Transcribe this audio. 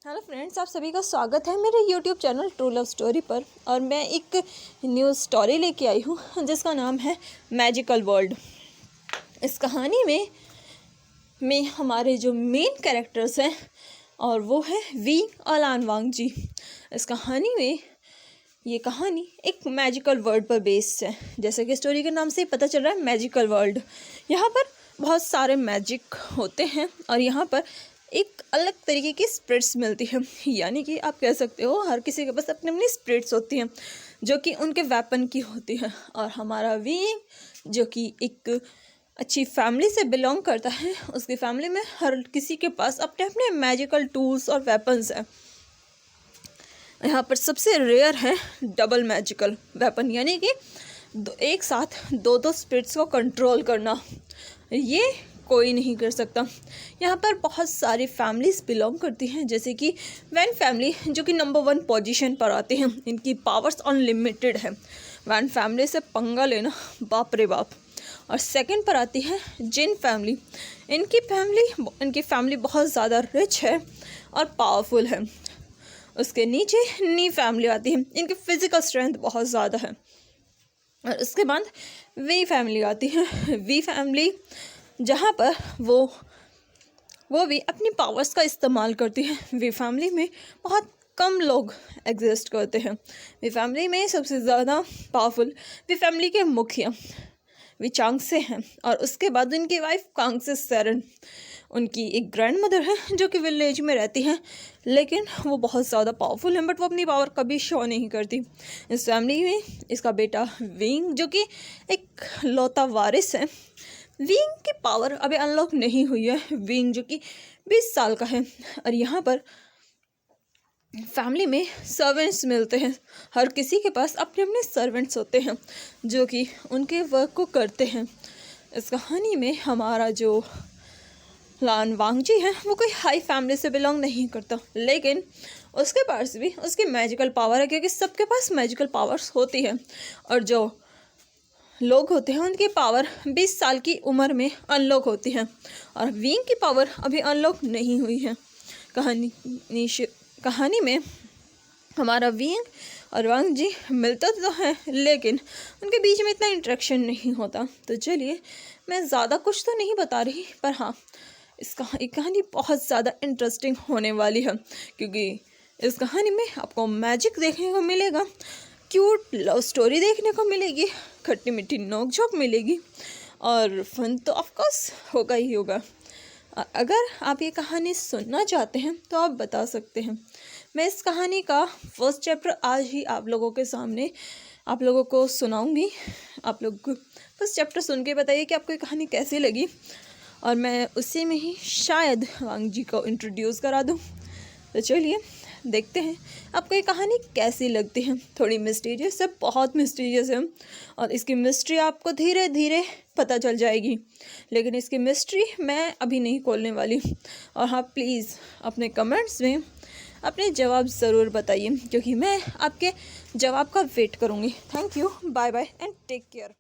Hello friends, आप सभी का स्वागत है मेरे YouTube channel true love story पर। और मैं एक न्यू स्टोरी लेके आई हूँ जिसका नाम है मैजिकल वर्ल्ड। इस कहानी में हमारे जो मेन कैरेक्टर्स हैं और वो है वी और लान वांग जी। इस कहानी में ये कहानी एक मैजिकल वर्ल्ड पर बेस्ड है। जैसे कि स्टोरी के नाम से पता चल रहा है मैजिकल वर्ल्ड। यहाँ पर बहुत सारे मैजिक होते हैं और यहाँ पर एक अलग तरीके की स्पिरिट्स मिलती है। यानी कि आप कह सकते हो हर किसी के पास अपनी अपनी स्पिरिट्स होती हैं जो कि उनके वेपन की होती है। और हमारा विंग जो कि एक अच्छी फैमिली से बिलोंग करता है, उसकी फैमिली में हर किसी के पास अपने अपने मैजिकल टूल्स और वेपन्स हैं। यहाँ पर सबसे रेयर है डबल मैजिकल वेपन, यानी कि एक साथ दो स्पिरिट्स को कंट्रोल करना। ये कोई नहीं कर सकता। यहाँ पर बहुत सारी फैमिलीज बिलोंग करती हैं, जैसे कि वैन फैमिली जो कि नंबर 1 पोजीशन पर आते हैं। इनकी पावर्स अनलिमिटेड है। वैन फैमिली से पंगा लेना बाप रे बाप। और सेकंड पर आती है जिन फैमिली। इनकी फैमिली बहुत ज़्यादा रिच है और पावरफुल है। उसके नीचे नी फैमिली आती है। इनकी फिजिकल स्ट्रेंथ बहुत ज़्यादा है। और उसके बाद वी फैमिली आती है। वी फैमिली जहाँ पर वो भी अपनी पावर्स का इस्तेमाल करती है। वी फैमिली में बहुत कम लोग एग्जिस्ट करते हैं। वी फैमिली में सबसे ज़्यादा पावरफुल वी फैमिली के मुखिया वी चांगसे हैं। और उसके बाद उनकी वाइफ कांगसे सेरन। उनकी एक ग्रैंड मदर है जो कि विलेज में रहती हैं, लेकिन वो बहुत ज़्यादा पावरफुल है, बट वो अपनी पावर कभी शो नहीं करती। इस फैमिली में इसका बेटा विंग जो कि एक लौता वारिस है। विंग की पावर अभी अनलॉक नहीं हुई है। विंग जो कि 20 साल का है। और यहाँ पर फैमिली में सर्वेंट्स मिलते हैं। हर किसी के पास अपने अपने सर्वेंट्स होते हैं जो कि उनके वर्क को करते हैं। इस कहानी में हमारा जो लान वांग जी है वो कोई हाई फैमिली से बिलोंग नहीं करता, लेकिन उसके पास भी उसकी मैजिकल पावर है, क्योंकि सबके पास मैजिकल पावर्स होती है। और जो लोग होते हैं उनकी पावर 20 साल की उम्र में अनलॉक होती है और विंग की पावर अभी अनलॉक नहीं हुई है। कहानी में हमारा विंग और वांग जी मिलता तो है, लेकिन उनके बीच में इतना इंटरेक्शन नहीं होता। तो चलिए, मैं ज़्यादा कुछ तो नहीं बता रही, पर हाँ, एक कहानी बहुत ज़्यादा इंटरेस्टिंग होने वाली है, क्योंकि इस कहानी में आपको मैजिक देखने को मिलेगा, क्यूट लव स्टोरी देखने को मिलेगी, खट्टी मीठी नोक झोंक मिलेगी और फन तो ऑफकोर्स होगा ही होगा। अगर आप ये कहानी सुनना चाहते हैं तो आप बता सकते हैं। मैं इस कहानी का फर्स्ट चैप्टर आज ही आप लोगों के सामने आप लोगों को सुनाऊंगी। आप लोग फर्स्ट चैप्टर सुन के बताइए कि आपको ये कहानी कैसी लगी, और मैं उसी में ही शायद वांग जी को इंट्रोड्यूस करा दूँ। तो चलिए देखते हैं आपको ये कहानी कैसी लगती है। थोड़ी मिस्टीरियस है, बहुत मिस्टीरियस है, और इसकी मिस्ट्री आपको धीरे धीरे पता चल जाएगी, लेकिन इसकी मिस्ट्री मैं अभी नहीं खोलने वाली। और हाँ, प्लीज़ अपने कमेंट्स में अपने जवाब ज़रूर बताइए, क्योंकि मैं आपके जवाब का वेट करूँगी। Thank you, bye bye and take care.